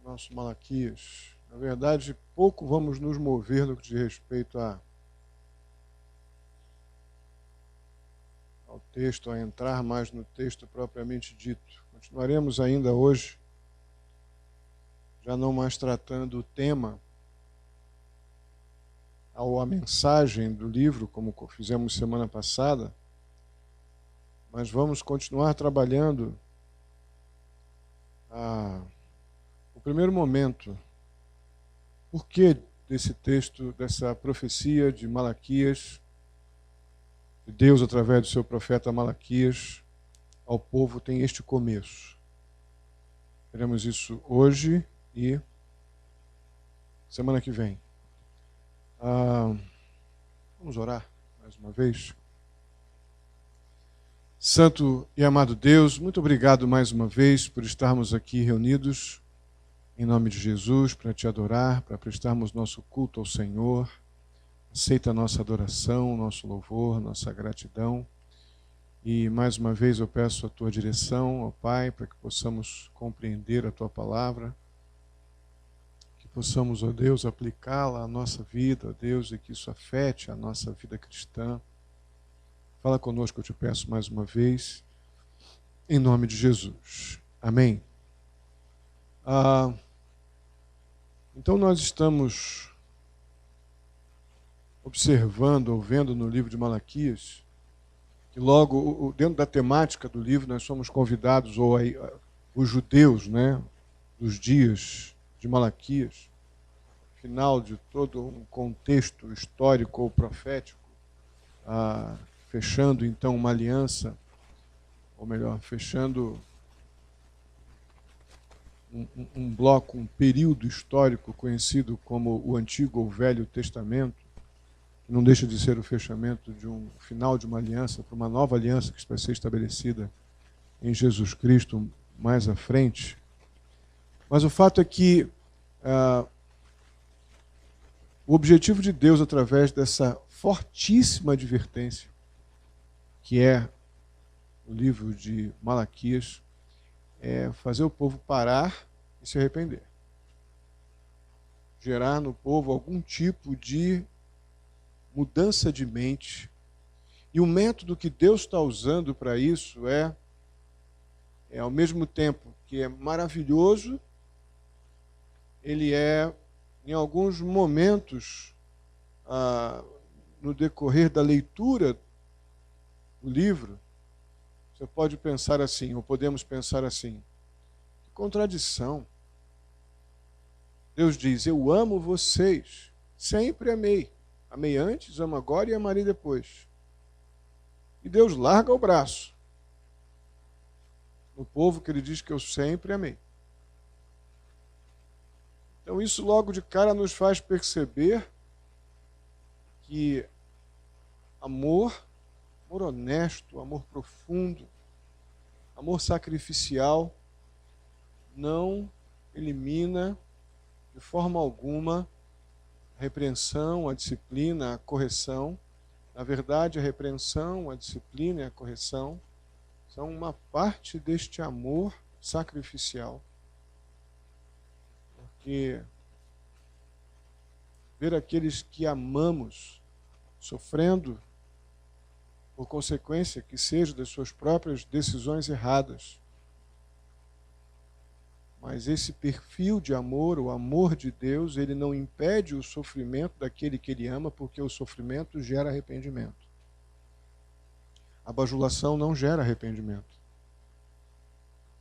nosso Malaquias. Na verdade, pouco vamos nos mover no que diz respeito ao texto, a entrar mais no texto propriamente dito. Continuaremos ainda hoje, já não mais tratando o tema, ou a mensagem do livro, como fizemos semana passada, mas vamos continuar trabalhando o primeiro momento. Por que desse texto, dessa profecia de Malaquias, de Deus através do seu profeta Malaquias, ao povo tem este começo? Veremos isso hoje e semana que vem. Vamos orar mais uma vez. Santo e amado Deus, muito obrigado mais uma vez por estarmos aqui reunidos em nome de Jesus, para te adorar, para prestarmos nosso culto ao Senhor. Aceita a nossa adoração, nosso louvor, nossa gratidão. E mais uma vez eu peço a tua direção, ó Pai, para que possamos compreender a tua palavra, que possamos, ó Deus, aplicá-la à nossa vida, ó Deus, e que isso afete a nossa vida cristã. Fala conosco, eu te peço mais uma vez, em nome de Jesus. Amém. Então nós estamos observando, ou vendo no livro de Malaquias, que logo dentro da temática do livro nós somos convidados, os judeus, né, dos dias de Malaquias, final de todo um contexto histórico ou profético, fechando então uma aliança, ou melhor, fechando um bloco, um período histórico conhecido como o Antigo ou Velho Testamento, que não deixa de ser o fechamento de um final de uma aliança para uma nova aliança que vai ser estabelecida em Jesus Cristo mais à frente. Mas o fato é que o objetivo de Deus, através dessa fortíssima advertência, que é o livro de Malaquias, é fazer o povo parar e se arrepender. Gerar no povo algum tipo de mudança de mente. E o método que Deus está usando para isso é ao mesmo tempo que é maravilhoso, ele é, em alguns momentos, no decorrer da leitura do livro, você pode pensar assim, ou podemos pensar assim: que contradição. Deus diz, eu amo vocês, sempre amei. Amei antes, amo agora e amarei depois. E Deus larga o braço no povo que ele diz que eu sempre amei. Então isso logo de cara nos faz perceber que amor honesto, amor profundo, amor sacrificial, não elimina de forma alguma a repreensão, a disciplina, a correção. Na verdade, a repreensão, a disciplina e a correção são uma parte deste amor sacrificial. Porque ver aqueles que amamos sofrendo por consequência que seja das suas próprias decisões erradas. Mas esse perfil de amor, o amor de Deus, ele não impede o sofrimento daquele que ele ama, porque o sofrimento gera arrependimento. A bajulação não gera arrependimento.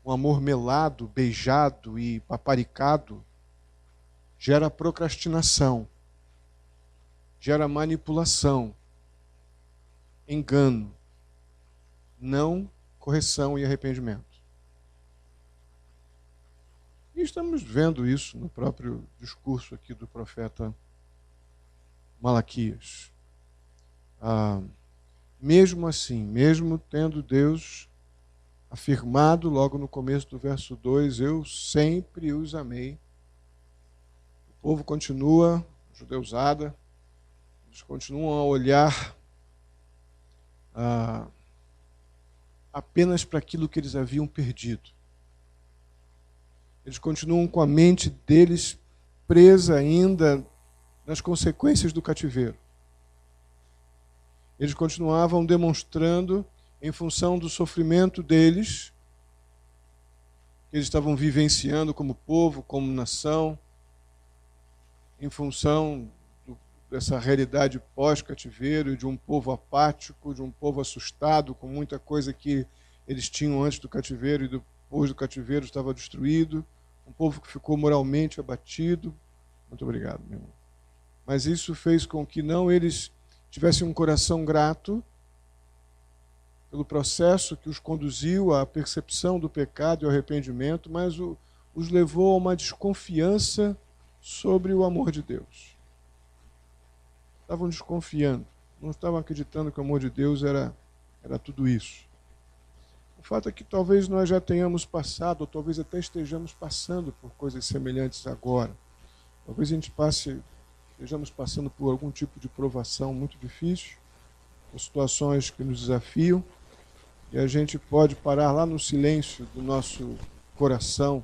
O amor melado, beijado e paparicado gera procrastinação, gera manipulação, engano, não correção e arrependimento. E estamos vendo isso no próprio discurso aqui do profeta Malaquias. Mesmo assim, mesmo tendo Deus afirmado logo no começo do verso 2, eu sempre os amei, o povo continua, judeusada, eles continuam a olhar apenas para aquilo que eles haviam perdido. Eles continuam com a mente deles presa ainda nas consequências do cativeiro. Eles continuavam demonstrando, em função do sofrimento deles, que eles estavam vivenciando como povo, como nação, em função dessa realidade pós-cativeiro, de um povo apático, de um povo assustado com muita coisa que eles tinham antes do cativeiro e depois do cativeiro estava destruído, um povo que ficou moralmente abatido. Muito obrigado, meu irmão. Mas isso fez com que não eles tivessem um coração grato pelo processo que os conduziu à percepção do pecado e ao arrependimento, mas os levou a uma desconfiança sobre o amor de Deus. Estavam desconfiando, não estavam acreditando que o amor de Deus era tudo isso. O fato é que talvez nós já tenhamos passado, ou talvez até estejamos passando por coisas semelhantes agora. Talvez a gente estejamos passando por algum tipo de provação muito difícil, por situações que nos desafiam, e a gente pode parar lá no silêncio do nosso coração.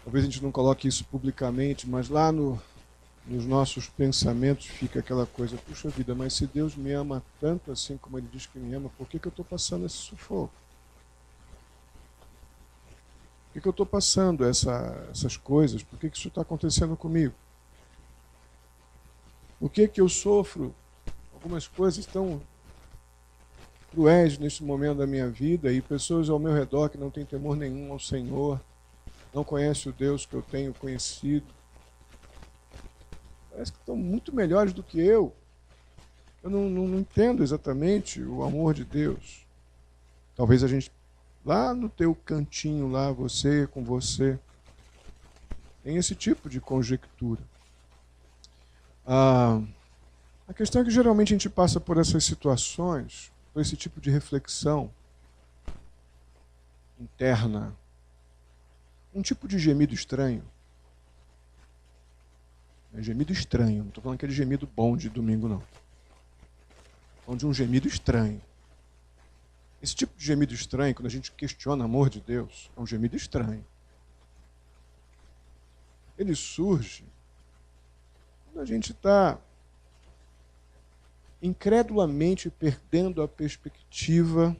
Talvez a gente não coloque isso publicamente, mas lá nos nossos pensamentos fica aquela coisa: puxa vida, mas se Deus me ama tanto assim como Ele diz que me ama, por que eu estou passando esse sufoco? Por que eu estou passando essas coisas? Por que isso está acontecendo comigo? Por que eu sofro algumas coisas tão cruéis neste momento da minha vida e pessoas ao meu redor que não têm temor nenhum ao Senhor, não conhecem o Deus que eu tenho conhecido? Parece que estão muito melhores do que eu. Eu não entendo exatamente o amor de Deus. Talvez a gente, lá no teu cantinho, lá, você com você, tem esse tipo de conjectura. A questão é que geralmente a gente passa por essas situações, por esse tipo de reflexão interna, um tipo de gemido estranho. É gemido estranho, não estou falando aquele gemido bom de domingo, não. Estou falando de um gemido estranho. Esse tipo de gemido estranho, quando a gente questiona o amor de Deus, é um gemido estranho. Ele surge quando a gente está incredulamente perdendo a perspectiva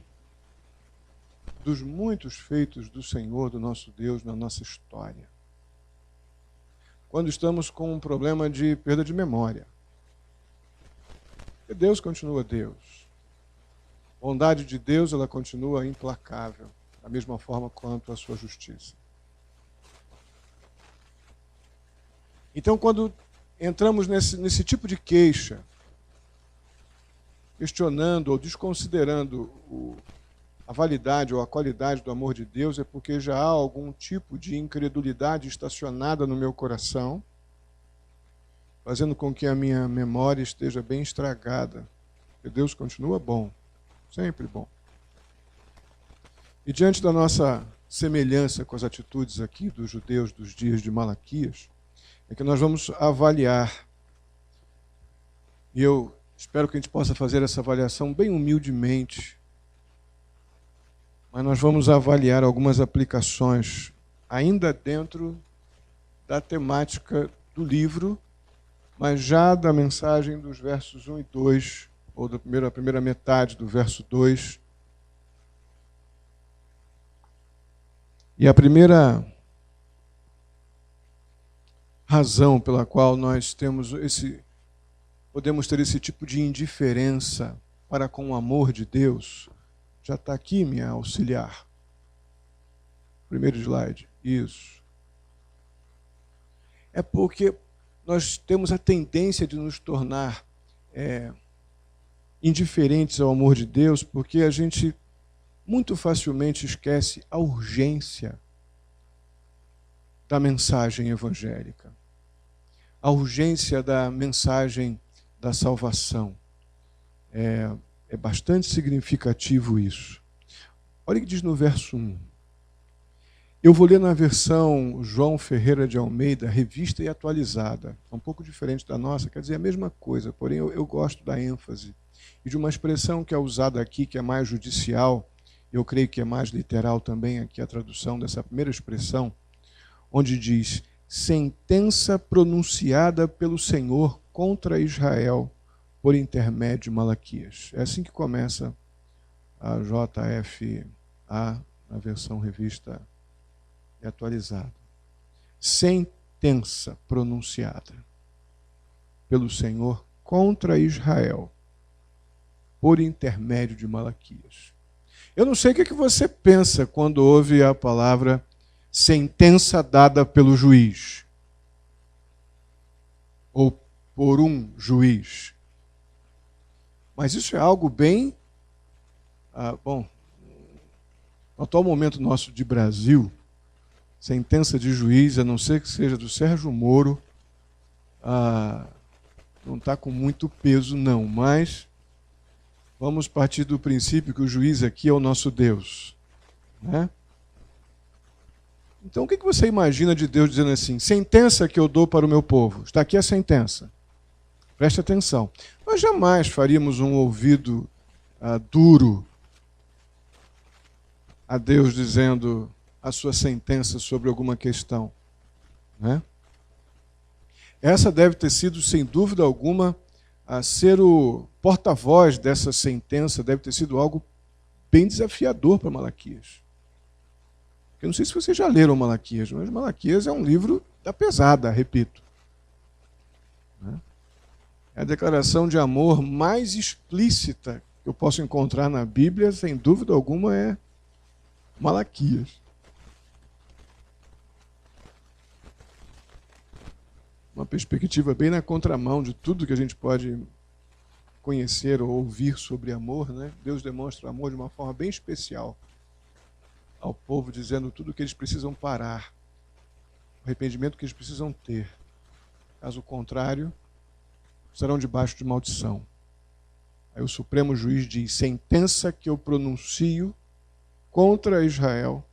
dos muitos feitos do Senhor, do nosso Deus, na nossa história. Quando estamos com um problema de perda de memória. Porque Deus continua Deus. A bondade de Deus, ela continua implacável, da mesma forma quanto a sua justiça. Então, quando entramos nesse tipo de queixa, questionando ou desconsiderando a validade ou a qualidade do amor de Deus, é porque já há algum tipo de incredulidade estacionada no meu coração, fazendo com que a minha memória esteja bem estragada. Porque Deus continua bom, sempre bom. E diante da nossa semelhança com as atitudes aqui dos judeus dos dias de Malaquias, é que nós vamos avaliar. E eu espero que a gente possa fazer essa avaliação bem humildemente, mas nós vamos avaliar algumas aplicações ainda dentro da temática do livro, mas já da mensagem dos versos 1 e 2, ou da primeira metade do verso 2. E a primeira razão pela qual nós podemos ter esse tipo de indiferença para com o amor de Deus, já está aqui, minha auxiliar. Primeiro slide. Isso. É porque nós temos a tendência de nos tornar indiferentes ao amor de Deus, porque a gente muito facilmente esquece a urgência da mensagem evangélica, a urgência da mensagem da salvação. É bastante significativo isso. Olha o que diz no verso 1. Eu vou ler na versão João Ferreira de Almeida, revista e atualizada. É um pouco diferente da nossa, quer dizer a mesma coisa, porém eu gosto da ênfase e de uma expressão que é usada aqui, que é mais judicial eu creio que é mais literal também aqui a tradução dessa primeira expressão, onde diz: sentença pronunciada pelo Senhor contra Israel por intermédio de Malaquias. É assim que começa a JFA, na versão revista e atualizada. Sentença pronunciada pelo Senhor contra Israel por intermédio de Malaquias. Eu não sei o que você pensa quando ouve a palavra sentença dada pelo juiz ou por um juiz. Mas isso é algo bem... bom, no atual momento nosso de Brasil, sentença de juiz, a não ser que seja do Sérgio Moro, não está com muito peso, não. Mas vamos partir do princípio que o juiz aqui é o nosso Deus, né? Então, o que você imagina de Deus dizendo assim: sentença que eu dou para o meu povo? Está aqui a sentença. Preste atenção. Nós jamais faríamos um ouvido duro a Deus dizendo a sua sentença sobre alguma questão, né? Essa deve ter sido, sem dúvida alguma, ser o porta-voz dessa sentença, deve ter sido algo bem desafiador para Malaquias. Eu não sei se vocês já leram Malaquias, mas Malaquias é um livro da pesada, repito. É a declaração de amor mais explícita que eu posso encontrar na Bíblia, sem dúvida alguma, é Malaquias. Uma perspectiva bem na contramão de tudo que a gente pode conhecer ou ouvir sobre amor, né? Deus demonstra amor de uma forma bem especial ao povo, dizendo tudo o que eles precisam parar, o arrependimento que eles precisam ter. Caso contrário, estarão debaixo de maldição. Aí o Supremo Juiz diz: sentença que eu pronuncio contra Israel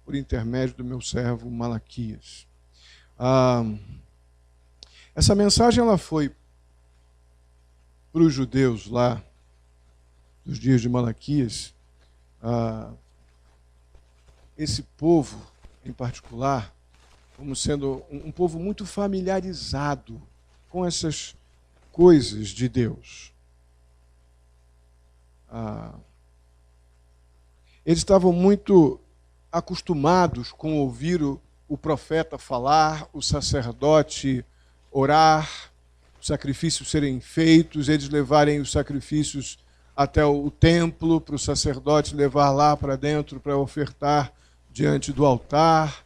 por intermédio do meu servo Malaquias. Essa mensagem ela foi para os judeus lá dos dias de Malaquias. Esse povo, em particular, como sendo um povo muito familiarizado com essas coisas de Deus. Eles estavam muito acostumados com ouvir o profeta falar, o sacerdote orar, os sacrifícios serem feitos, eles levarem os sacrifícios até o templo, para o sacerdote levar lá para dentro para ofertar diante do altar.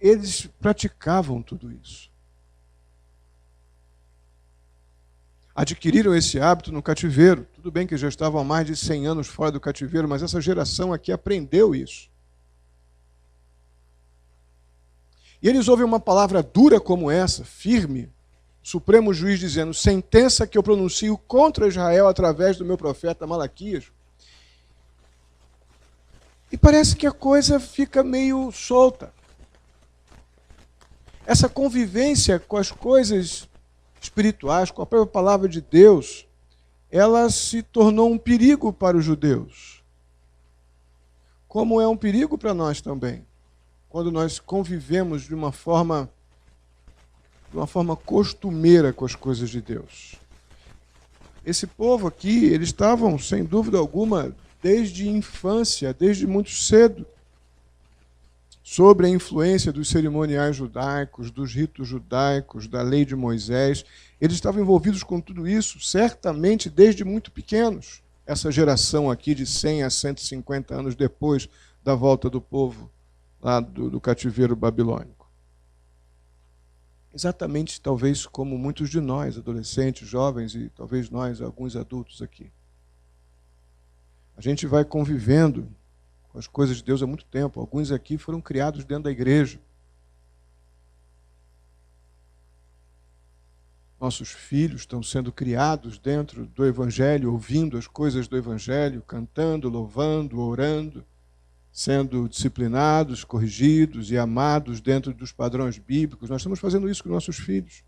Eles praticavam tudo isso. Adquiriram esse hábito no cativeiro. Tudo bem que já estavam há mais de 100 anos fora do cativeiro, mas essa geração aqui aprendeu isso. E eles ouvem uma palavra dura como essa, firme, Supremo Juiz dizendo: sentença que eu pronuncio contra Israel através do meu profeta Malaquias. E parece que a coisa fica meio solta. Essa convivência com as coisas espirituais, com a própria palavra de Deus, ela se tornou um perigo para os judeus. Como é um perigo para nós também, quando nós convivemos de uma forma costumeira com as coisas de Deus. Esse povo aqui, eles estavam, sem dúvida alguma, desde infância, desde muito cedo, sobre a influência dos cerimoniais judaicos, dos ritos judaicos, da lei de Moisés. Eles estavam envolvidos com tudo isso, certamente desde muito pequenos. Essa geração aqui de 100 a 150 anos depois da volta do povo lá do cativeiro babilônico. Exatamente, talvez, como muitos de nós, adolescentes, jovens e talvez nós, alguns adultos aqui. A gente vai convivendo com as coisas de Deus há muito tempo. Alguns aqui foram criados dentro da igreja. Nossos filhos estão sendo criados dentro do Evangelho, ouvindo as coisas do Evangelho, cantando, louvando, orando, sendo disciplinados, corrigidos e amados dentro dos padrões bíblicos. Nós estamos fazendo isso com nossos filhos.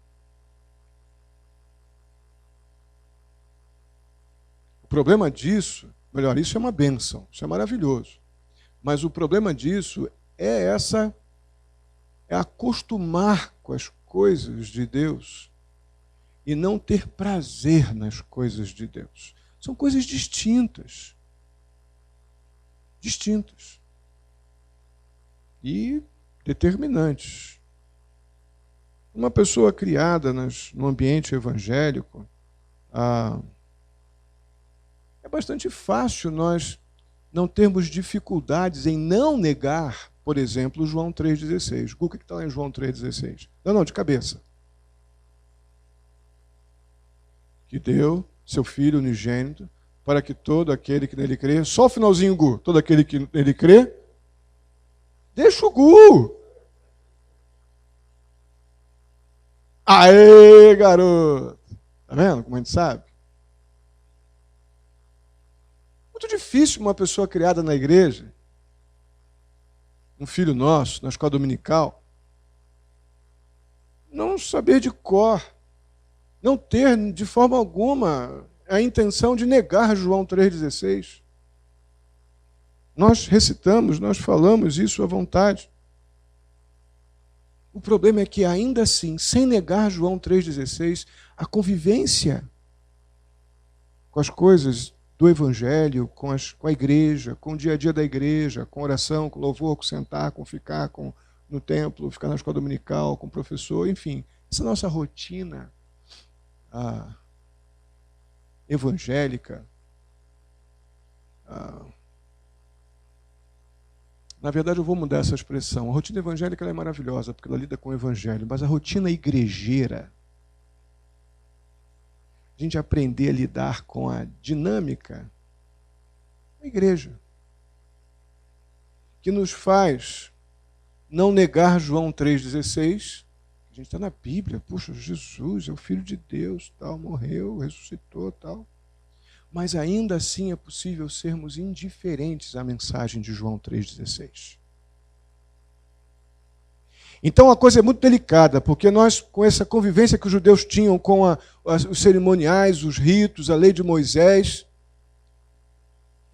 O problema disso Melhor, isso é uma bênção, isso é maravilhoso. Mas o problema disso é acostumar com as coisas de Deus e não ter prazer nas coisas de Deus. São coisas distintas. Distintas. E determinantes. Uma pessoa criada no ambiente evangélico, é bastante fácil nós não termos dificuldades em não negar, por exemplo, João 3,16. O que está lá em João 3,16? Não, de cabeça. Que deu seu Filho unigênito para que todo aquele que nele crê, só o finalzinho, Gu, todo aquele que nele crê, deixa o Gu. Aê, garoto! Tá vendo como a gente sabe? Muito difícil uma pessoa criada na igreja, um filho nosso, na escola dominical, não saber de cor, não ter de forma alguma a intenção de negar João 3,16. Nós recitamos, nós falamos isso à vontade. O problema é que, ainda assim, sem negar João 3,16, a convivência com as coisas do Evangelho, com a igreja, com o dia a dia da igreja, com oração, com louvor, com sentar, com ficar no templo, ficar na escola dominical, com o professor, enfim, essa nossa rotina evangélica, na verdade eu vou mudar essa expressão. A rotina evangélica ela é maravilhosa, porque ela lida com o evangelho, mas a rotina igrejeira, a gente aprender a lidar com a dinâmica da igreja, que nos faz não negar João 3,16. A gente está na Bíblia, puxa, Jesus é o Filho de Deus, tal, morreu, ressuscitou, tal. Mas ainda assim é possível sermos indiferentes à mensagem de João 3,16. Então a coisa é muito delicada, porque nós, com essa convivência que os judeus tinham com os cerimoniais, os ritos, a lei de Moisés,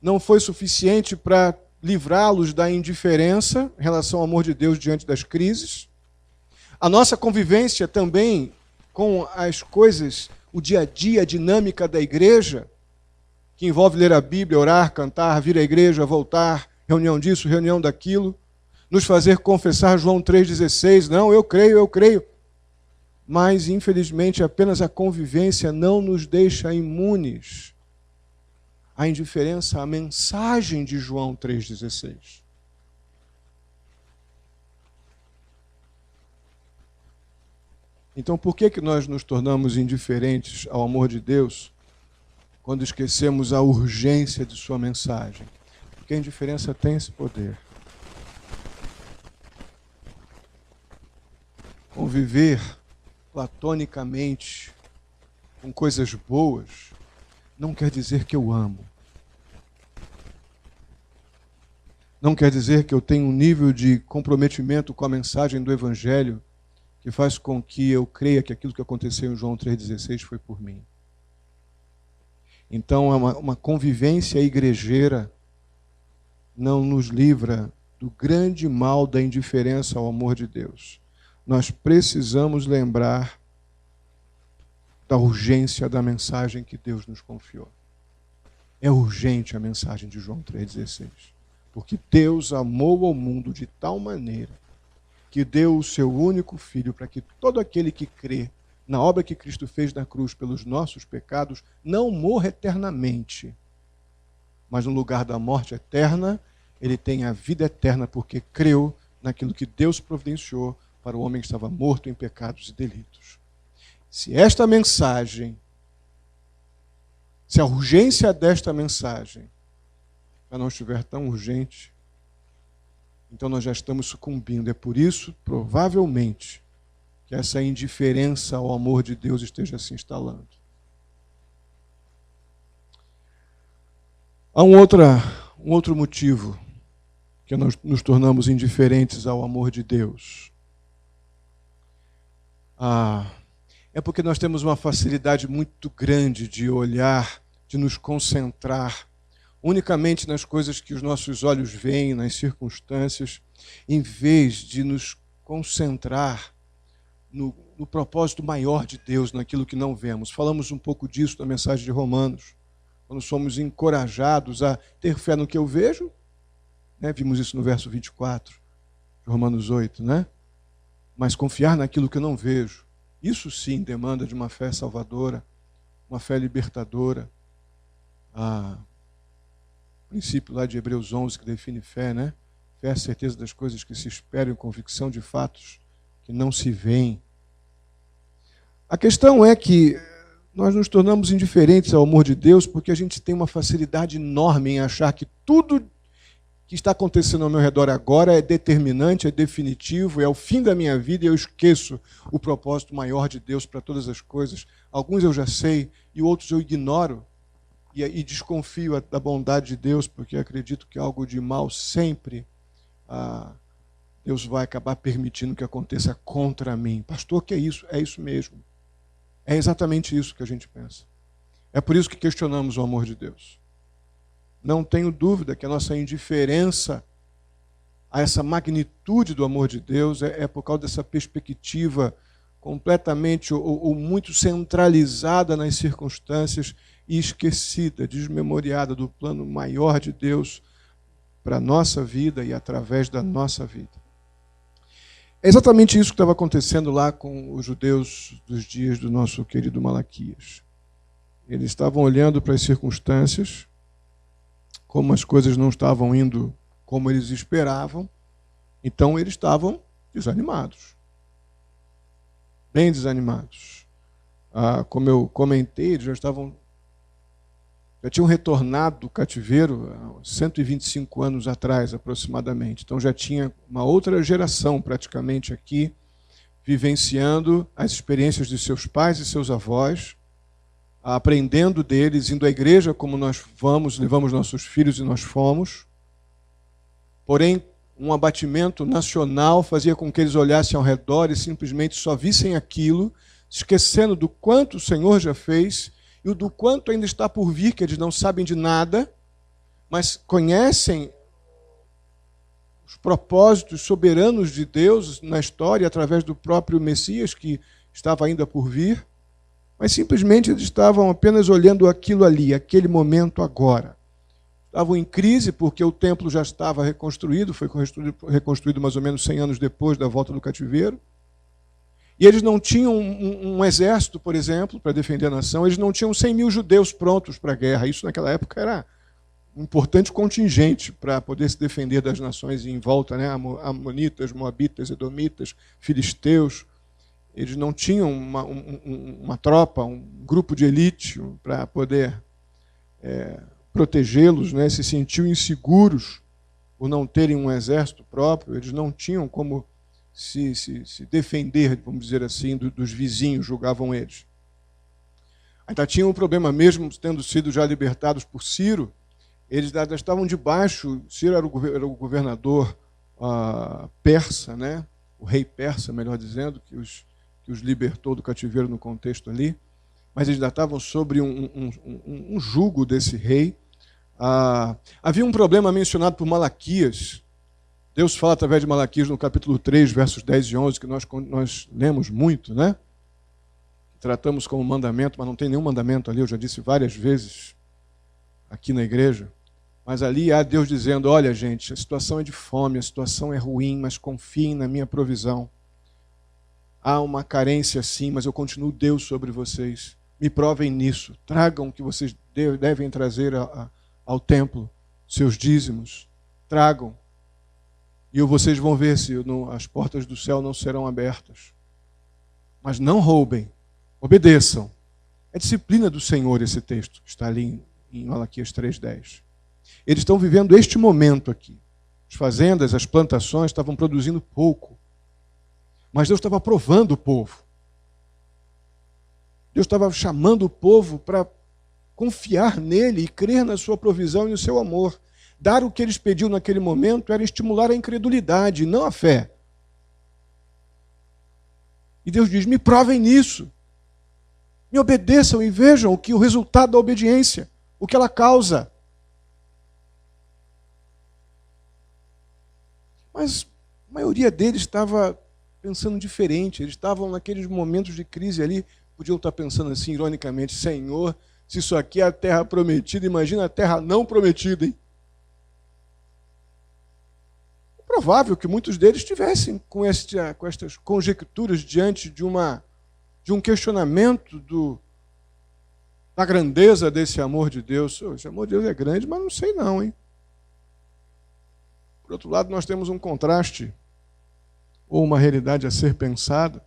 não foi suficiente para livrá-los da indiferença em relação ao amor de Deus diante das crises. A nossa convivência também com as coisas, o dia a dia, a dinâmica da igreja, que envolve ler a Bíblia, orar, cantar, vir à igreja, voltar, reunião disso, reunião daquilo, nos fazer confessar João 3,16, não, eu creio. Mas, infelizmente, apenas a convivência não nos deixa imunes à indiferença à mensagem de João 3,16. Então, por que nós nos tornamos indiferentes ao amor de Deus quando esquecemos a urgência de sua mensagem? Porque a indiferença tem esse poder. Conviver platonicamente com coisas boas não quer dizer que eu amo. Não quer dizer que eu tenho um nível de comprometimento com a mensagem do Evangelho que faz com que eu creia que aquilo que aconteceu em João 3,16 foi por mim. Então, uma convivência igrejeira não nos livra do grande mal da indiferença ao amor de Deus. Nós precisamos lembrar da urgência da mensagem que Deus nos confiou. É urgente a mensagem de João 3,16. Porque Deus amou ao mundo de tal maneira que deu o seu único Filho para que todo aquele que crê na obra que Cristo fez na cruz pelos nossos pecados não morra eternamente, mas no lugar da morte eterna, ele tem a vida eterna porque creu naquilo que Deus providenciou para o homem que estava morto em pecados e delitos. Se esta mensagem, se a urgência desta mensagem já não estiver tão urgente, então nós já estamos sucumbindo. É por isso, provavelmente, que essa indiferença ao amor de Deus esteja se instalando. Há um outro motivo que nós nos tornamos indiferentes ao amor de Deus. É porque nós temos uma facilidade muito grande de olhar, de nos concentrar unicamente nas coisas que os nossos olhos veem, nas circunstâncias, em vez de nos concentrar no propósito maior de Deus, naquilo que não vemos. Falamos um pouco disso na mensagem de Romanos, quando somos encorajados a ter fé no que eu vejo, né? Vimos isso no verso 24 de Romanos 8, né? Mas confiar naquilo que eu não vejo, isso sim demanda de uma fé salvadora, uma fé libertadora. O princípio lá de Hebreus 11 que define fé, né? Fé é a certeza das coisas que se esperam e convicção de fatos que não se veem. A questão é que nós nos tornamos indiferentes ao amor de Deus porque a gente tem uma facilidade enorme em achar que tudo que está acontecendo ao meu redor agora é determinante, é definitivo, é o fim da minha vida e eu esqueço o propósito maior de Deus para todas as coisas. Alguns eu já sei e outros eu ignoro e desconfio da bondade de Deus porque acredito que algo de mal sempre Deus vai acabar permitindo que aconteça contra mim. Pastor, que é isso? É isso mesmo. É exatamente isso que a gente pensa. É por isso que questionamos o amor de Deus. Não tenho dúvida que a nossa indiferença a essa magnitude do amor de Deus é por causa dessa perspectiva completamente ou muito centralizada nas circunstâncias e esquecida, desmemoriada do plano maior de Deus para a nossa vida e através da nossa vida. É exatamente isso que estava acontecendo lá com os judeus dos dias do nosso querido Malaquias. Eles estavam olhando para as circunstâncias, como as coisas não estavam indo como eles esperavam, então eles estavam desanimados. Bem desanimados. Como eu comentei, eles já tinham retornado do cativeiro há 125 anos atrás, aproximadamente. Então já tinha uma outra geração praticamente aqui, vivenciando as experiências de seus pais e seus avós, aprendendo deles, indo à igreja como nós vamos, levamos nossos filhos e nós fomos. Porém, um abatimento nacional fazia com que eles olhassem ao redor e simplesmente só vissem aquilo, esquecendo do quanto o Senhor já fez e do quanto ainda está por vir, que eles não sabem de nada, mas conhecem os propósitos soberanos de Deus na história através do próprio Messias que estava ainda por vir. Mas simplesmente eles estavam apenas olhando aquilo ali, aquele momento agora. Estavam em crise porque o templo já estava reconstruído, foi reconstruído mais ou menos 100 anos depois da volta do cativeiro. E eles não tinham um exército, por exemplo, para defender a nação, eles não tinham 100 mil judeus prontos para a guerra. Isso naquela época era um importante contingente para poder se defender das nações em volta, né? Amonitas, Moabitas, Edomitas, Filisteus. Eles não tinham uma tropa, um grupo de elite para poder protegê-los, né? Se sentiam inseguros por não terem um exército próprio, eles não tinham como se defender, vamos dizer assim, dos vizinhos, julgavam eles. Ainda tinham um problema, mesmo tendo sido já libertados por Ciro, eles ainda estavam debaixo. Ciro era o governador persa, né? O rei persa, melhor dizendo, que os libertou do cativeiro no contexto ali, mas eles ainda estavam sobre um jugo desse rei. Havia um problema mencionado por Malaquias. Deus fala através de Malaquias no capítulo 3, versos 10 e 11, que nós lemos muito, né? Tratamos como mandamento, mas não tem nenhum mandamento ali, eu já disse várias vezes aqui na igreja. Mas ali há Deus dizendo, olha gente, a situação é de fome, a situação é ruim, mas confiem na minha provisão. Há uma carência sim, mas eu continuo Deus sobre vocês. Me provem nisso. Tragam o que vocês devem trazer ao templo, seus dízimos. Tragam. E vocês vão ver se as portas do céu não serão abertas. Mas não roubem. Obedeçam. É disciplina do Senhor esse texto, que está ali em Malaquias 3:10. Eles estão vivendo este momento aqui. As fazendas, as plantações estavam produzindo pouco. Mas Deus estava provando o povo. Deus estava chamando o povo para confiar nele e crer na sua provisão e no seu amor. Dar o que eles pediam naquele momento era estimular a incredulidade, não a fé. E Deus diz, me provem nisso. Me obedeçam e vejam o resultado da obediência, o que ela causa. Mas a maioria deles estava pensando diferente. Eles estavam naqueles momentos de crise ali, podiam estar pensando assim, ironicamente, Senhor, se isso aqui é a terra prometida, imagina a terra não prometida, hein? É provável que muitos deles estivessem com estas conjecturas diante de um questionamento da grandeza desse amor de Deus. Esse amor de Deus é grande, mas não sei não, hein? Por outro lado, nós temos um contraste, ou uma realidade a ser pensada,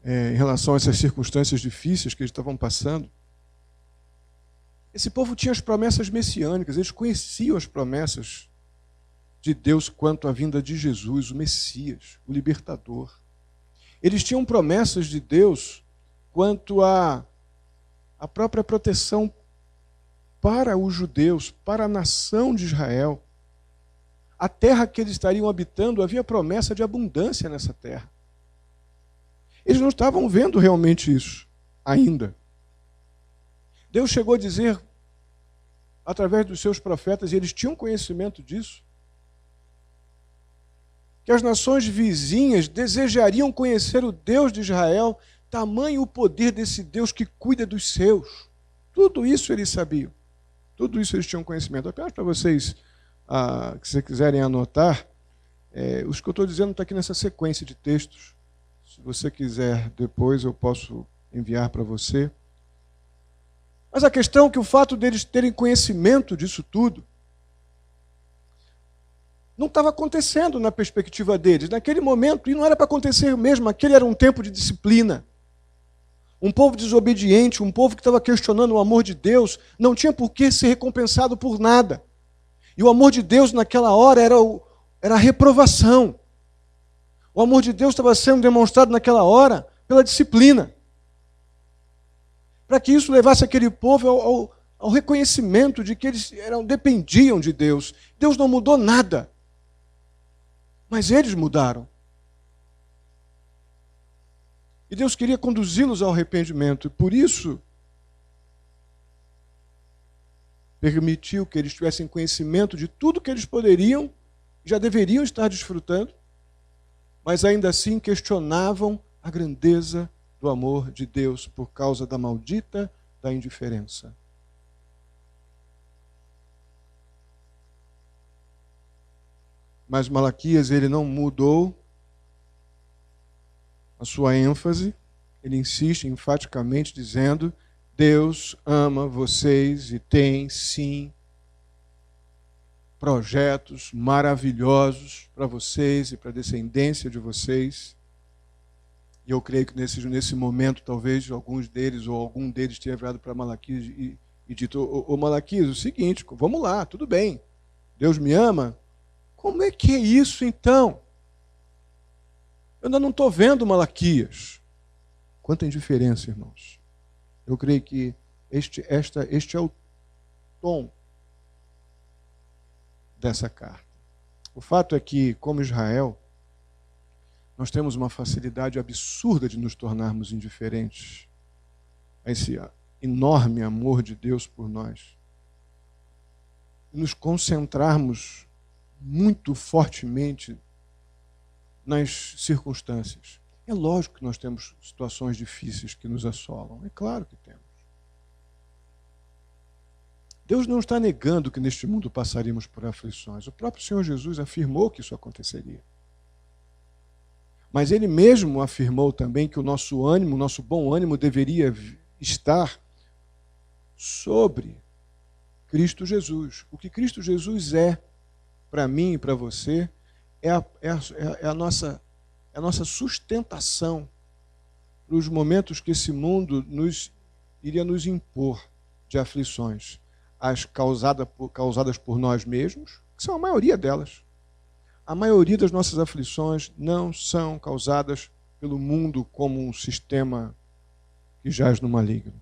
em relação a essas circunstâncias difíceis que eles estavam passando. Esse povo tinha as promessas messiânicas, eles conheciam as promessas de Deus quanto à vinda de Jesus, o Messias, o libertador. Eles tinham promessas de Deus quanto à própria proteção para os judeus, para a nação de Israel. A terra que eles estariam habitando, havia promessa de abundância nessa terra. Eles não estavam vendo realmente isso ainda. Deus chegou a dizer, através dos seus profetas, e eles tinham conhecimento disso, que as nações vizinhas desejariam conhecer o Deus de Israel, tamanho o poder desse Deus que cuida dos seus. Tudo isso eles sabiam. Tudo isso eles tinham conhecimento. Apenas para vocês, que se quiserem anotar, os que eu estou dizendo está aqui nessa sequência de textos. Se você quiser, depois eu posso enviar para você. Mas a questão é que o fato deles terem conhecimento disso tudo não estava acontecendo na perspectiva deles. Naquele momento, e não era para acontecer mesmo, aquele era um tempo de disciplina. Um povo desobediente, um povo que estava questionando o amor de Deus, não tinha por que ser recompensado por nada. E o amor de Deus naquela hora era a reprovação. O amor de Deus estava sendo demonstrado naquela hora pela disciplina. Para que isso levasse aquele povo ao reconhecimento de que eles dependiam de Deus. Deus não mudou nada. Mas eles mudaram. E Deus queria conduzi-los ao arrependimento. E por isso, permitiu que eles tivessem conhecimento de tudo que eles poderiam, já deveriam estar desfrutando, mas ainda assim questionavam a grandeza do amor de Deus por causa da maldita da indiferença. Mas Malaquias, ele não mudou a sua ênfase, ele insiste enfaticamente dizendo: Deus ama vocês e tem, sim, projetos maravilhosos para vocês e para a descendência de vocês. E eu creio que nesse momento, talvez alguns deles ou algum deles tenha virado para Malaquias e dito: ô Malaquias, o seguinte, vamos lá, tudo bem, Deus me ama? Como é que é isso então? Eu ainda não estou vendo Malaquias. Quanta indiferença, irmãos. Eu creio que este é o tom dessa carta. O fato é que, como Israel, nós temos uma facilidade absurda de nos tornarmos indiferentes a esse enorme amor de Deus por nós. E nos concentrarmos muito fortemente nas circunstâncias. É lógico que nós temos situações difíceis que nos assolam. É claro que temos. Deus não está negando que neste mundo passaríamos por aflições. O próprio Senhor Jesus afirmou que isso aconteceria. Mas Ele mesmo afirmou também que o nosso ânimo, o nosso bom ânimo deveria estar sobre Cristo Jesus. O que Cristo Jesus é para mim e para você é a nossa sustentação para os momentos que esse mundo iria nos impor de aflições. As causadas por nós mesmos, que são a maioria delas. A maioria das nossas aflições não são causadas pelo mundo como um sistema que jaz no maligno.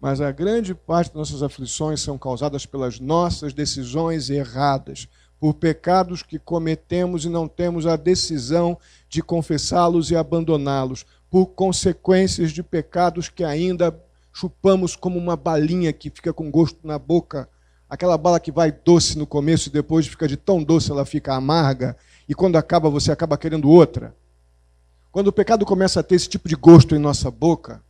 Mas a grande parte das nossas aflições são causadas pelas nossas decisões erradas, por pecados que cometemos e não temos a decisão de confessá-los e abandoná-los, por consequências de pecados que ainda chupamos como uma balinha que fica com gosto na boca Aquela bala que vai doce no começo e depois fica de tão doce ela fica amarga, e quando acaba você acaba querendo outra. Quando o pecado começa a ter esse tipo de gosto em nossa boca,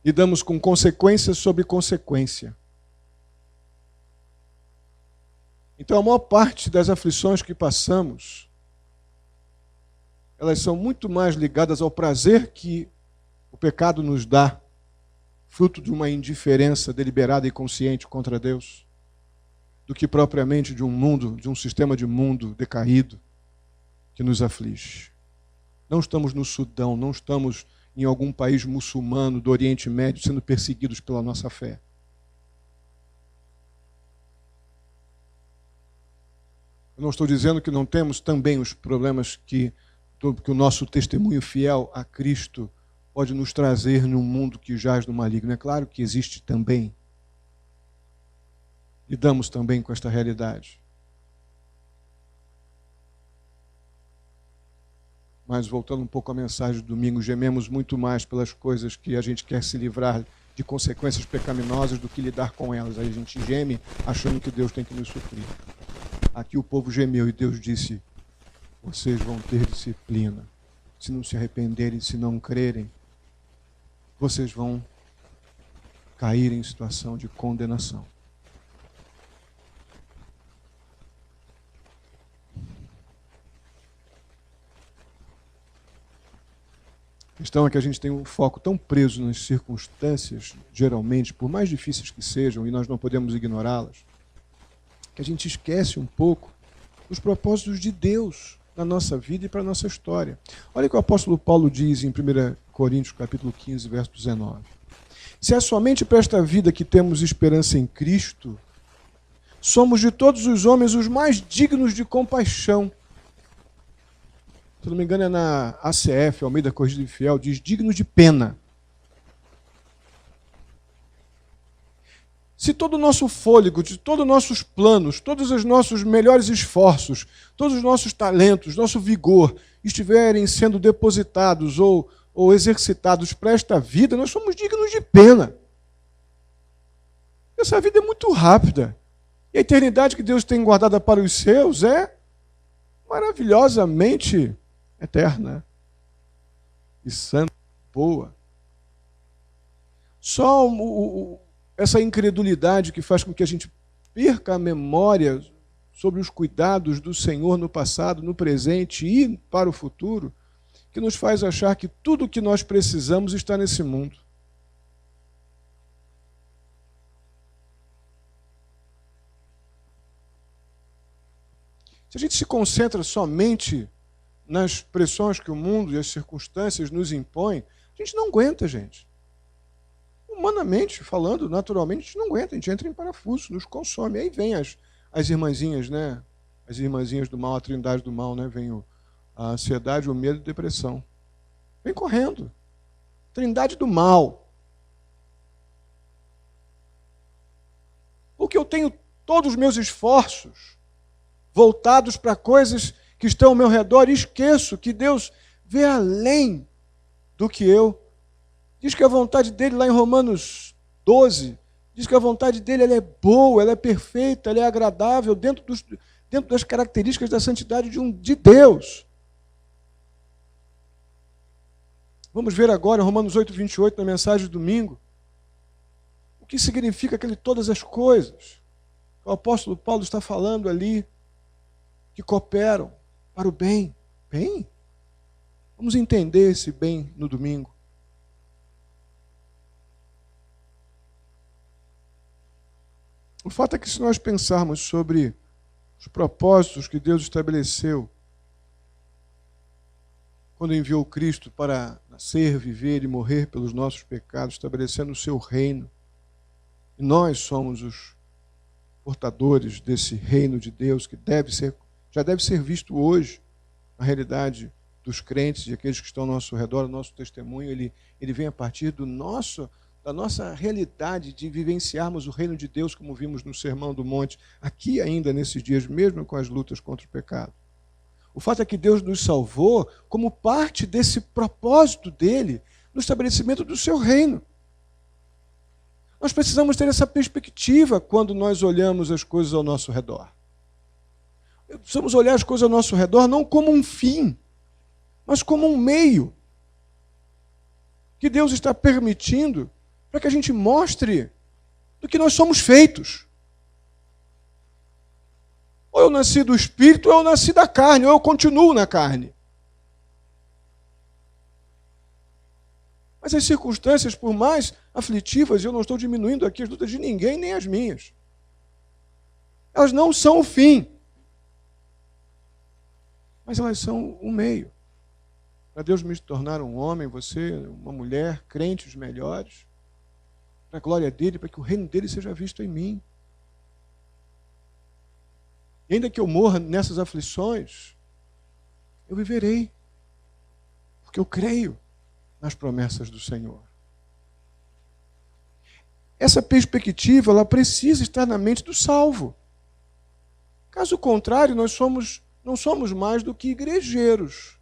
lidamos com consequência sobre consequência. Então a maior parte das aflições que passamos, elas são muito mais ligadas ao prazer que o pecado nos dá, fruto de uma indiferença deliberada e consciente contra Deus, do que propriamente de um mundo, de um sistema de mundo decaído que nos aflige. Não estamos no Sudão, não estamos em algum país muçulmano do Oriente Médio sendo perseguidos pela nossa fé. Eu não estou dizendo que não temos também os problemas que o nosso testemunho fiel a Cristo pode nos trazer num mundo que jaz no maligno. É claro que existe também. Lidamos também com esta realidade. Mas voltando um pouco à mensagem do domingo, gememos muito mais pelas coisas que a gente quer se livrar de consequências pecaminosas do que lidar com elas. Aí a gente geme achando que Deus tem que nos suprir. Aqui o povo gemeu e Deus disse: vocês vão ter disciplina. Se não se arrependerem, se não crerem, vocês vão cair em situação de condenação. A questão é que a gente tem um foco tão preso nas circunstâncias, geralmente, por mais difíceis que sejam, e nós não podemos ignorá-las, que a gente esquece um pouco os propósitos de Deus na nossa vida e para a nossa história. Olha o que o apóstolo Paulo diz em 1 Coríntios, capítulo 15, verso 19. Se é somente para esta vida que temos esperança em Cristo, somos de todos os homens os mais dignos de compaixão. Se não me engano, é na ACF, Almeida Corrigida e Fiel, diz dignos de pena. Se todo o nosso fôlego, de todos os nossos planos, todos os nossos melhores esforços, todos os nossos talentos, nosso vigor estiverem sendo depositados ou exercitados para esta vida, nós somos dignos de pena. Essa vida é muito rápida. E a eternidade que Deus tem guardada para os seus é maravilhosamente eterna e santa, boa. Só essa incredulidade que faz com que a gente perca a memória sobre os cuidados do Senhor no passado, no presente e para o futuro, que nos faz achar que tudo o que nós precisamos está nesse mundo. Se a gente se concentra somente nas pressões que o mundo e as circunstâncias nos impõem, a gente não aguenta, gente. Humanamente falando, naturalmente, a gente não aguenta, a gente entra em parafuso, nos consome. Aí vem as irmãzinhas, né? As irmãzinhas do mal, a trindade do mal, né? Vem a ansiedade, o medo e a depressão. Vem correndo. Trindade do mal. Porque eu tenho todos os meus esforços voltados para coisas que estão ao meu redor e esqueço que Deus vê além do que eu. Diz que a vontade dele, lá em Romanos 12, diz que a vontade dele ela é boa, ela é perfeita, ela é agradável dentro das características da santidade de Deus. Vamos ver agora, Romanos 8, 28, na mensagem do domingo, o que significa aquele todas as coisas. O apóstolo Paulo está falando ali, que cooperam para o bem. Bem? Vamos entender esse bem no domingo. O fato é que se nós pensarmos sobre os propósitos que Deus estabeleceu quando enviou Cristo para nascer, viver e morrer pelos nossos pecados, estabelecendo o seu reino, e nós somos os portadores desse reino de Deus que já deve ser visto hoje, na realidade dos crentes e aqueles que estão ao nosso redor, o nosso testemunho, ele vem a partir da nossa realidade de vivenciarmos o reino de Deus, como vimos no Sermão do Monte, aqui ainda nesses dias, mesmo com as lutas contra o pecado. O fato é que Deus nos salvou como parte desse propósito dele no estabelecimento do seu reino. Nós precisamos ter essa perspectiva quando nós olhamos as coisas ao nosso redor. Precisamos olhar as coisas ao nosso redor não como um fim, mas como um meio que Deus está permitindo para que a gente mostre do que nós somos feitos. Ou eu nasci do Espírito, ou eu nasci da carne, ou eu continuo na carne. Mas as circunstâncias, por mais aflitivas, e eu não estou diminuindo aqui as lutas de ninguém, nem as minhas, elas não são o fim, mas elas são o meio. Para Deus me tornar um homem, você, uma mulher, crentes melhores, para a glória dele, para que o reino dele seja visto em mim. E ainda que eu morra nessas aflições, eu viverei, porque eu creio nas promessas do Senhor. Essa perspectiva, ela precisa estar na mente do salvo. Caso contrário, nós não somos mais do que igrejeiros,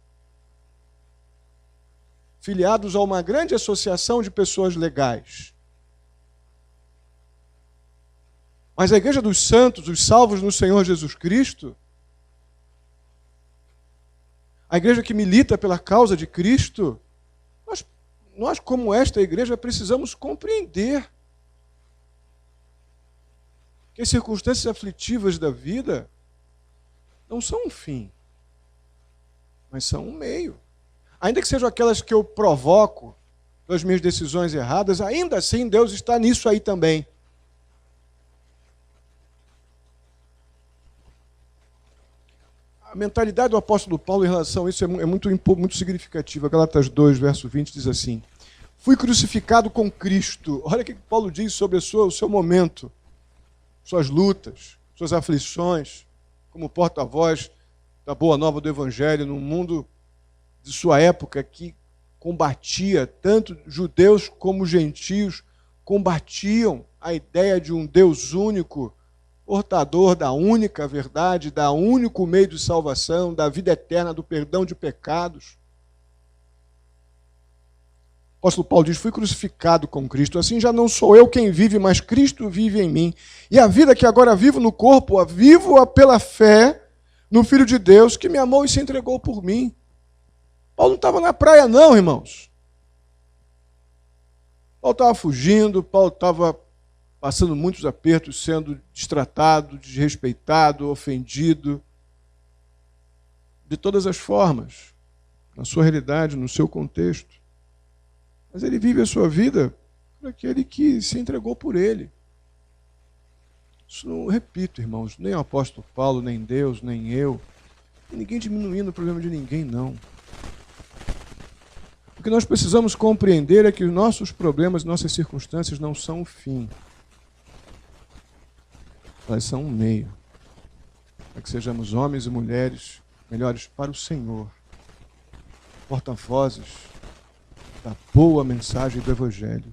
filiados a uma grande associação de pessoas legais. Mas a igreja dos santos, os salvos no Senhor Jesus Cristo, a igreja que milita pela causa de Cristo, nós como esta igreja, precisamos compreender que as circunstâncias aflitivas da vida não são um fim, mas são um meio. Ainda que sejam aquelas que eu provoco pelas minhas decisões erradas, ainda assim Deus está nisso aí também. A mentalidade do apóstolo Paulo em relação a isso é muito significativa. Gálatas 2, verso 20 diz assim: fui crucificado com Cristo. Olha o que Paulo diz sobre o seu momento, suas lutas, suas aflições, como porta-voz da boa nova do Evangelho, num mundo de sua época que combatia, tanto judeus como gentios, combatiam a ideia de um Deus único, portador da única verdade, da único meio de salvação, da vida eterna, do perdão de pecados. O apóstolo Paulo diz: fui crucificado com Cristo, assim já não sou eu quem vive, mas Cristo vive em mim. E a vida que agora vivo no corpo, a vivo-a pela fé no Filho de Deus, que me amou e se entregou por mim. Paulo não estava na praia não, irmãos. Paulo estava fugindo, Paulo estava passando muitos apertos, sendo destratado, desrespeitado, ofendido, de todas as formas, na sua realidade, no seu contexto. Mas ele vive a sua vida por aquele que se entregou por ele. Isso não, repito, irmãos, nem o apóstolo Paulo, nem Deus, nem eu, ninguém diminuindo o problema de ninguém, não. O que nós precisamos compreender é que os nossos problemas, nossas circunstâncias não são o fim. Elas são um meio, para que sejamos homens e mulheres melhores para o Senhor, porta-vozes da boa mensagem do Evangelho.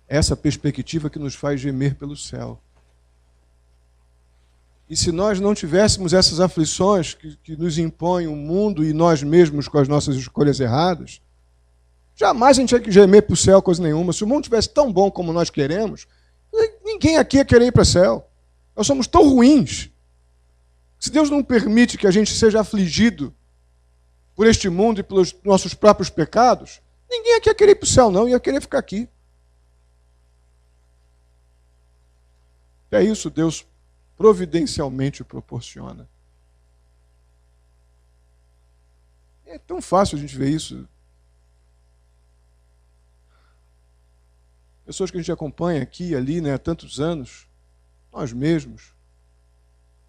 Essa perspectiva que nos faz gemer pelo céu. E se nós não tivéssemos essas aflições que nos impõem o mundo e nós mesmos com as nossas escolhas erradas, jamais a gente ia que gemer para o céu coisa nenhuma. Se o mundo tivesse tão bom como nós queremos, ninguém aqui ia querer ir para o céu. Nós somos tão ruins. Se Deus não permite que a gente seja afligido por este mundo e pelos nossos próprios pecados, ninguém aqui ia querer ir para o céu, não, ia querer ficar aqui. É isso, Deus providencialmente proporciona. É tão fácil a gente ver isso. Pessoas que a gente acompanha aqui e ali, né, há tantos anos, nós mesmos,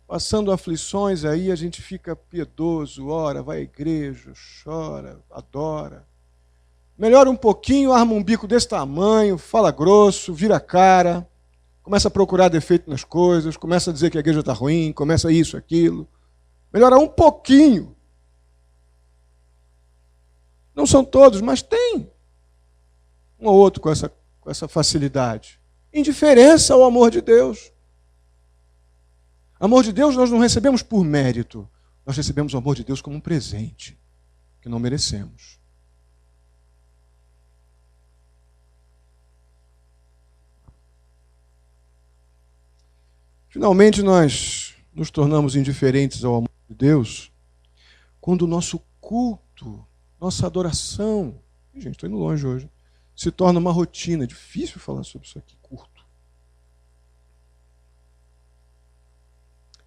passando aflições aí, a gente fica piedoso, ora, vai à igreja, chora, adora. Melhora um pouquinho, arma um bico desse tamanho, fala grosso, vira a cara, começa a procurar defeito nas coisas, começa a dizer que a igreja está ruim, começa isso, aquilo. Melhora um pouquinho. Não são todos, mas tem um ou outro com essa facilidade. Indiferença ao amor de Deus. Amor de Deus nós não recebemos por mérito. Nós recebemos o amor de Deus como um presente que não merecemos. Finalmente, nós nos tornamos indiferentes ao amor de Deus quando o nosso culto, nossa adoração, gente, estou indo longe hoje, se torna uma rotina. É difícil falar sobre isso aqui, curto.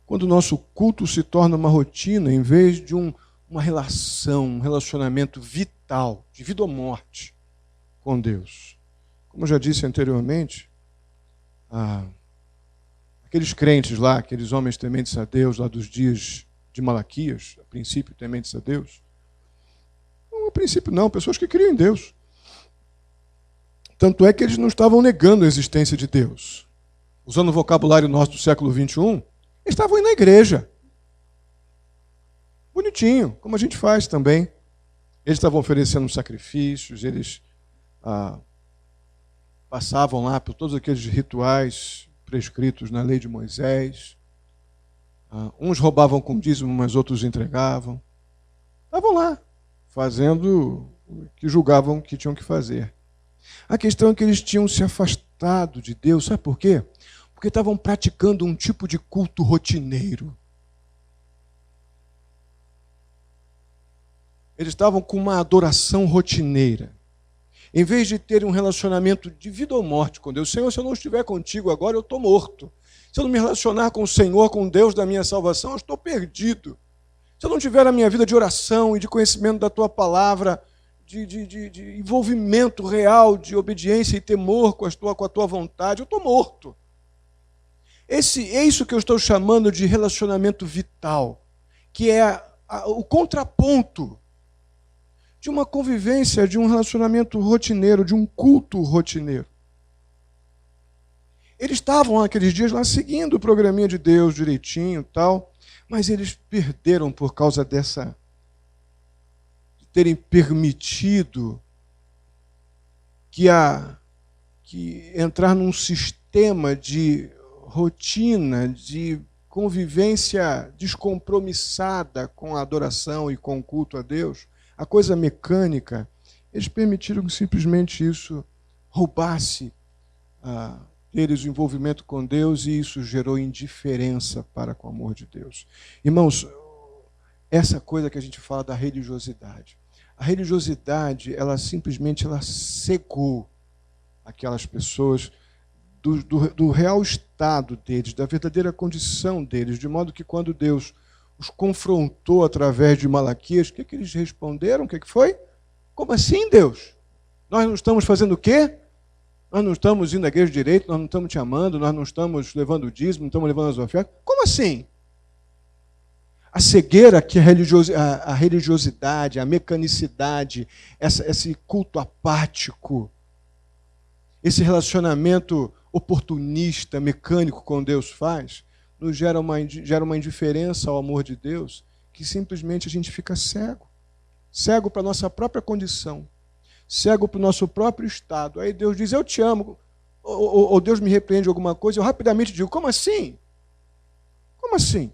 Quando o nosso culto se torna uma rotina, em vez de uma relação, um relacionamento vital, de vida ou morte com Deus. Como eu já disse anteriormente, aqueles crentes lá, aqueles homens tementes a Deus, lá dos dias de Malaquias, a princípio tementes a Deus, não, a princípio não, pessoas que criam em Deus. Tanto é que eles não estavam negando a existência de Deus. Usando o vocabulário nosso do século XXI, eles estavam indo na igreja. Bonitinho, como a gente faz também. Eles estavam oferecendo sacrifícios, eles passavam lá por todos aqueles rituais prescritos na lei de Moisés. Uns roubavam com dízimo, mas outros entregavam. Estavam lá, fazendo o que julgavam que tinham que fazer. A questão é que eles tinham se afastado de Deus. Sabe por quê? Porque estavam praticando um tipo de culto rotineiro. Eles estavam com uma adoração rotineira. Em vez de terem um relacionamento de vida ou morte com Deus. Senhor, se eu não estiver contigo agora, eu estou morto. Se eu não me relacionar com o Senhor, com Deus da minha salvação, eu estou perdido. Se eu não tiver a minha vida de oração e de conhecimento da tua palavra, de envolvimento real, de obediência e temor com a tua vontade, eu estou morto. É isso que eu estou chamando de relacionamento vital, que é o contraponto de uma convivência, de um relacionamento rotineiro, de um culto rotineiro. Eles estavam naqueles dias lá seguindo o programinha de Deus direitinho, tal, mas eles perderam por causa de terem permitido que entrar num sistema de rotina, de convivência descompromissada com a adoração e com o culto a Deus, a coisa mecânica, eles permitiram que simplesmente isso roubasse deles o envolvimento com Deus, e isso gerou indiferença para com o amor de Deus. Irmãos, essa coisa que a gente fala da religiosidade. A religiosidade, ela simplesmente cegou aquelas pessoas do real estado deles, da verdadeira condição deles, de modo que quando Deus os confrontou através de Malaquias, o que eles responderam? O que foi? Como assim, Deus? Nós não estamos fazendo o quê? Nós não estamos indo à igreja direito, nós não estamos te amando, nós não estamos levando o dízimo, não estamos levando as ofertas. Como assim? A cegueira que a religiosidade, a mecanicidade, esse culto apático, esse relacionamento oportunista, mecânico com Deus faz, nos gera uma indiferença ao amor de Deus, que simplesmente a gente fica cego. Cego para a nossa própria condição. Cego para o nosso próprio estado. Aí Deus diz, eu te amo. Ou Deus me repreende alguma coisa, eu rapidamente digo, como assim? Como assim?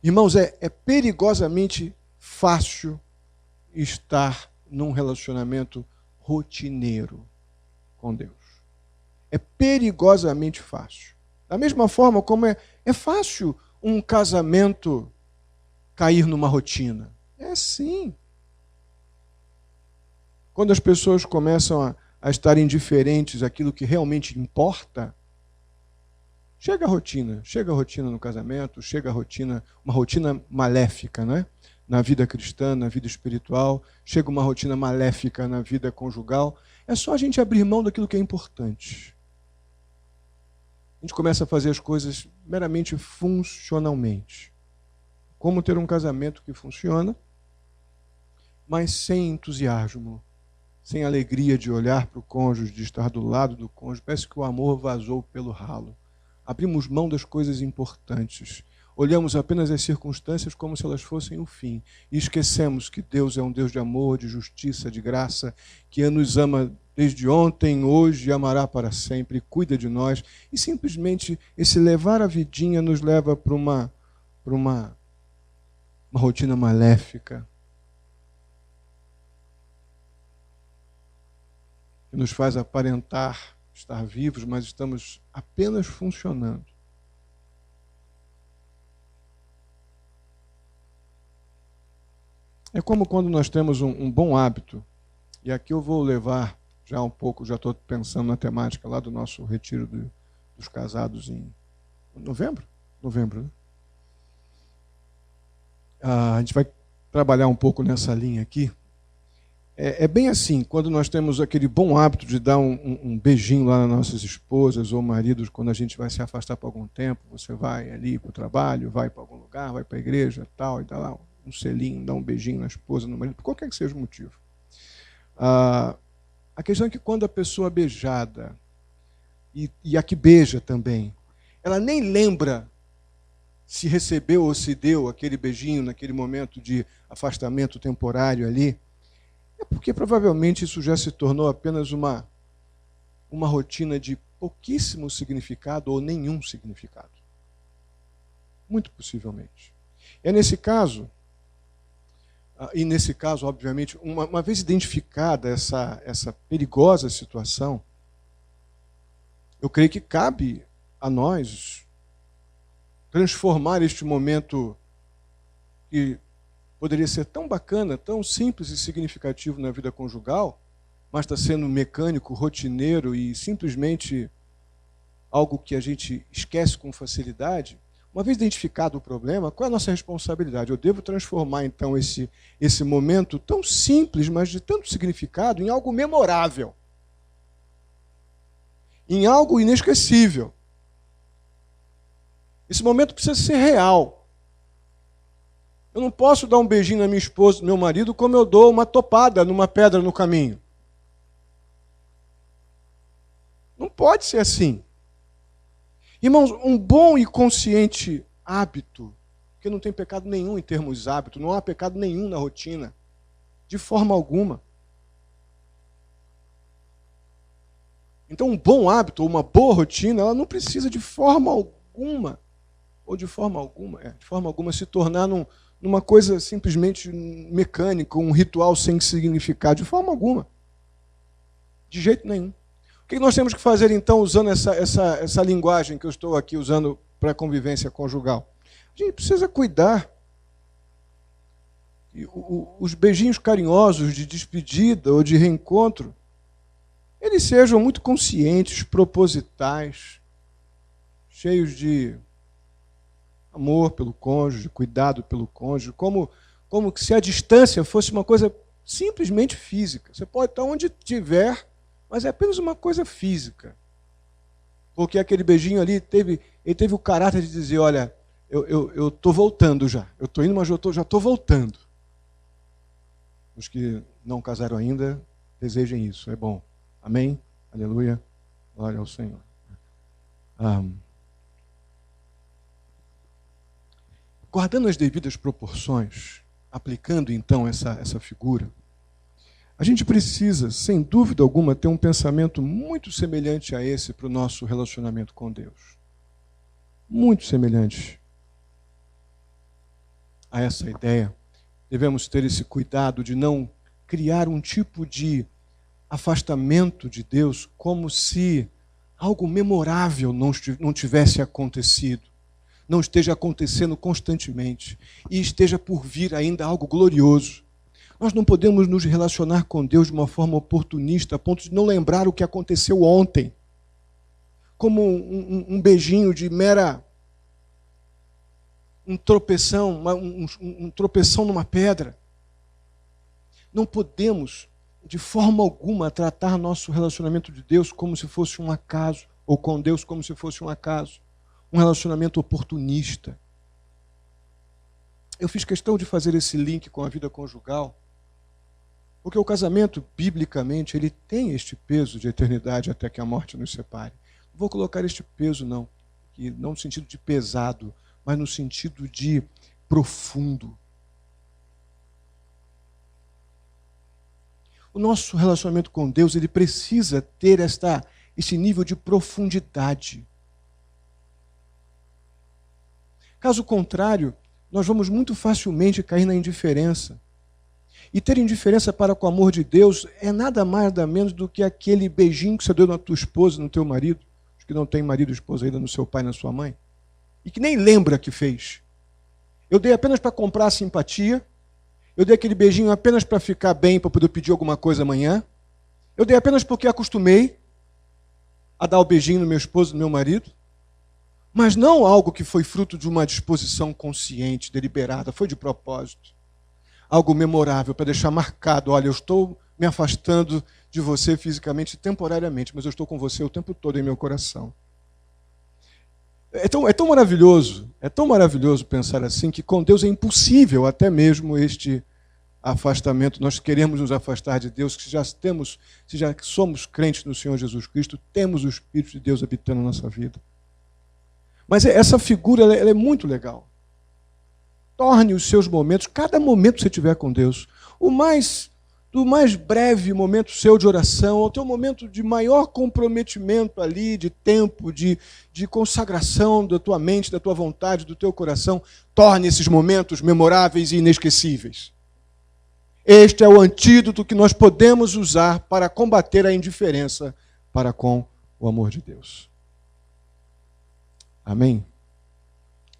Irmãos, é perigosamente fácil estar num relacionamento rotineiro com Deus. É perigosamente fácil. Da mesma forma como é fácil um casamento cair numa rotina. É sim. Quando as pessoas começam a estar indiferentes àquilo que realmente importa, chega a rotina no casamento, chega a rotina, uma rotina maléfica, né? Na vida cristã, na vida espiritual, chega uma rotina maléfica na vida conjugal. É só a gente abrir mão daquilo que é importante. A gente começa a fazer as coisas meramente funcionalmente. Como ter um casamento que funciona, mas sem entusiasmo, sem alegria de olhar para o cônjuge, de estar do lado do cônjuge. Parece que o amor vazou pelo ralo. Abrimos mão das coisas importantes. Olhamos apenas as circunstâncias como se elas fossem o fim. E esquecemos que Deus é um Deus de amor, de justiça, de graça, que nos ama desde ontem, hoje e amará para sempre, cuida de nós. E simplesmente esse levar a vidinha nos leva para uma rotina maléfica, que nos faz aparentar estar vivos, mas estamos apenas funcionando. É como quando nós temos um bom hábito, e aqui eu vou levar já um pouco, já estou pensando na temática lá do nosso retiro dos casados em novembro? Novembro, né? A gente vai trabalhar um pouco nessa linha aqui. É bem assim, quando nós temos aquele bom hábito de dar um beijinho lá nas nossas esposas ou maridos, quando a gente vai se afastar por algum tempo, você vai ali para o trabalho, vai para algum lugar, vai para a igreja tal, e dá lá um selinho, dá um beijinho na esposa, no marido, por qualquer que seja o motivo. A questão é que quando a pessoa beijada, e a que beija também, ela nem lembra se recebeu ou se deu aquele beijinho naquele momento de afastamento temporário ali, é porque provavelmente isso já se tornou apenas uma rotina de pouquíssimo significado ou nenhum significado. Muito possivelmente. É nesse caso, obviamente, uma vez identificada essa perigosa situação, eu creio que cabe a nós transformar este momento que poderia ser tão bacana, tão simples e significativo na vida conjugal, mas está sendo mecânico, rotineiro e simplesmente algo que a gente esquece com facilidade. Uma vez identificado o problema, qual é a nossa responsabilidade? Eu devo transformar, então, esse momento tão simples, mas de tanto significado, em algo memorável. Em algo inesquecível. Esse momento precisa ser real. Eu não posso dar um beijinho na minha esposa, no meu marido, como eu dou uma topada numa pedra no caminho. Não pode ser assim. Irmãos, um bom e consciente hábito, porque não tem pecado nenhum em termos hábito, não há pecado nenhum na rotina, de forma alguma. Então, um bom hábito, ou uma boa rotina, ela não precisa de forma alguma, de forma alguma se tornar numa coisa simplesmente mecânica, um ritual sem significado, de forma alguma. De jeito nenhum. O que nós temos que fazer, então, usando essa linguagem que eu estou aqui usando para a convivência conjugal? A gente precisa cuidar. Os beijinhos carinhosos de despedida ou de reencontro, eles sejam muito conscientes, propositais, cheios de amor pelo cônjuge, cuidado pelo cônjuge, como que se a distância fosse uma coisa simplesmente física. Você pode estar onde estiver, mas é apenas uma coisa física. Porque aquele beijinho ali, ele teve o caráter de dizer, olha, eu estou voltando já. Eu estou indo, mas eu já estou voltando. Os que não casaram ainda, desejem isso, é bom. Amém? Aleluia. Glória ao Senhor. Guardando as devidas proporções, aplicando então essa figura, a gente precisa, sem dúvida alguma, ter um pensamento muito semelhante a esse para o nosso relacionamento com Deus. Muito semelhante a essa ideia. Devemos ter esse cuidado de não criar um tipo de afastamento de Deus como se algo memorável não tivesse acontecido, não esteja acontecendo constantemente e esteja por vir ainda algo glorioso. Nós não podemos nos relacionar com Deus de uma forma oportunista, a ponto de não lembrar o que aconteceu ontem, como um beijinho de mera um tropeção numa pedra. Não podemos, de forma alguma, tratar nosso relacionamento de Deus como se fosse um acaso, ou com Deus como se fosse um acaso, um relacionamento oportunista. Eu fiz questão de fazer esse link com a vida conjugal, porque o casamento, biblicamente, ele tem este peso de eternidade até que a morte nos separe. Não vou colocar este peso, não no sentido de pesado, mas no sentido de profundo. O nosso relacionamento com Deus, ele precisa ter esse nível de profundidade. Caso contrário, nós vamos muito facilmente cair na indiferença. E ter indiferença para com o amor de Deus é nada mais, nada menos do que aquele beijinho que você deu na tua esposa, no teu marido, os que não tem marido e esposa ainda, no seu pai e na sua mãe, e que nem lembra que fez. Eu dei apenas para comprar a simpatia, eu dei aquele beijinho apenas para ficar bem, para poder pedir alguma coisa amanhã, eu dei apenas porque acostumei a dar o beijinho no meu esposo, no meu marido, mas não algo que foi fruto de uma disposição consciente, deliberada, foi de propósito. Algo memorável para deixar marcado, olha, eu estou me afastando de você fisicamente, temporariamente, mas eu estou com você o tempo todo em meu coração. É tão maravilhoso pensar assim, que com Deus é impossível até mesmo este afastamento. Nós queremos nos afastar de Deus, que se já somos crentes no Senhor Jesus Cristo, temos o Espírito de Deus habitando na nossa vida. Mas essa figura ela é muito legal. Torne os seus momentos, cada momento que você tiver com Deus, do mais breve momento seu de oração, ao teu momento de maior comprometimento ali, de tempo, de consagração da tua mente, da tua vontade, do teu coração, torne esses momentos memoráveis e inesquecíveis. Este é o antídoto que nós podemos usar para combater a indiferença para com o amor de Deus. Amém?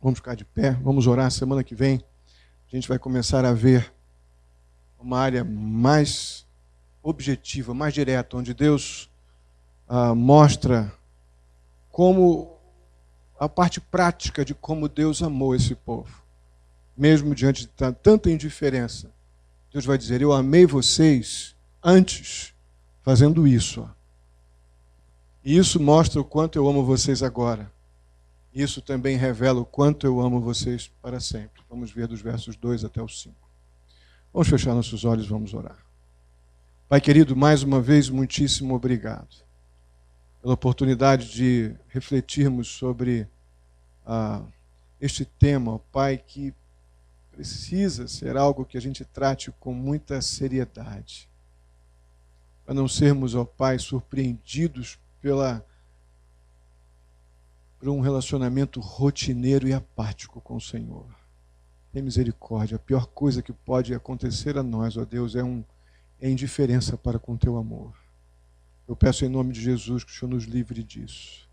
Vamos ficar de pé, vamos orar. Semana que vem a gente vai começar a ver uma área mais objetiva, mais direta, onde Deus mostra como a parte prática de como Deus amou esse povo. Mesmo diante de tanta indiferença, Deus vai dizer, eu amei vocês antes fazendo isso. E isso mostra o quanto eu amo vocês agora. Isso também revela o quanto eu amo vocês para sempre. Vamos ver dos versos 2 até o 5. Vamos fechar nossos olhos, vamos orar. Pai querido, mais uma vez, muitíssimo obrigado pela oportunidade de refletirmos sobre este tema, ó Pai, que precisa ser algo que a gente trate com muita seriedade. Para não sermos, ó Pai, surpreendidos por um relacionamento rotineiro e apático com o Senhor. Tem misericórdia. A pior coisa que pode acontecer a nós, ó Deus, é indiferença para com o teu amor. Eu peço em nome de Jesus que o Senhor nos livre disso.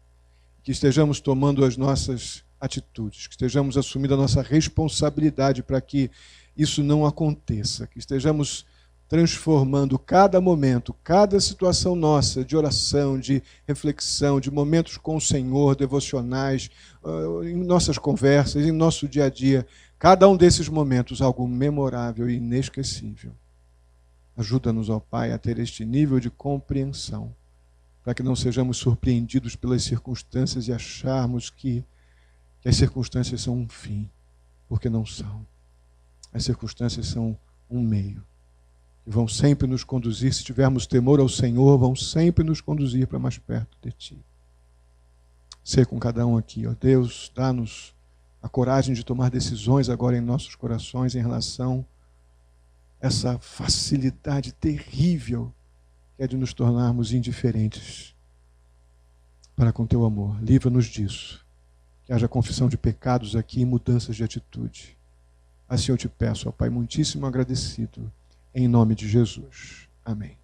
Que estejamos tomando as nossas atitudes, que estejamos assumindo a nossa responsabilidade para que isso não aconteça, que estejamos transformando cada momento, cada situação nossa de oração, de reflexão, de momentos com o Senhor, devocionais, em nossas conversas, em nosso dia a dia, cada um desses momentos algo memorável e inesquecível. Ajuda-nos, ó Pai, a ter este nível de compreensão, para que não sejamos surpreendidos pelas circunstâncias e acharmos que as circunstâncias são um fim, porque não são. As circunstâncias são um meio. E vão sempre nos conduzir, se tivermos temor ao Senhor, vão sempre nos conduzir para mais perto de Ti. Ser com cada um aqui, ó Deus, dá-nos a coragem de tomar decisões agora em nossos corações em relação a essa facilidade terrível que é de nos tornarmos indiferentes para com Teu amor. Livra-nos disso. Que haja confissão de pecados aqui e mudanças de atitude. Assim eu te peço, ó Pai, muitíssimo agradecido. Em nome de Jesus. Amém.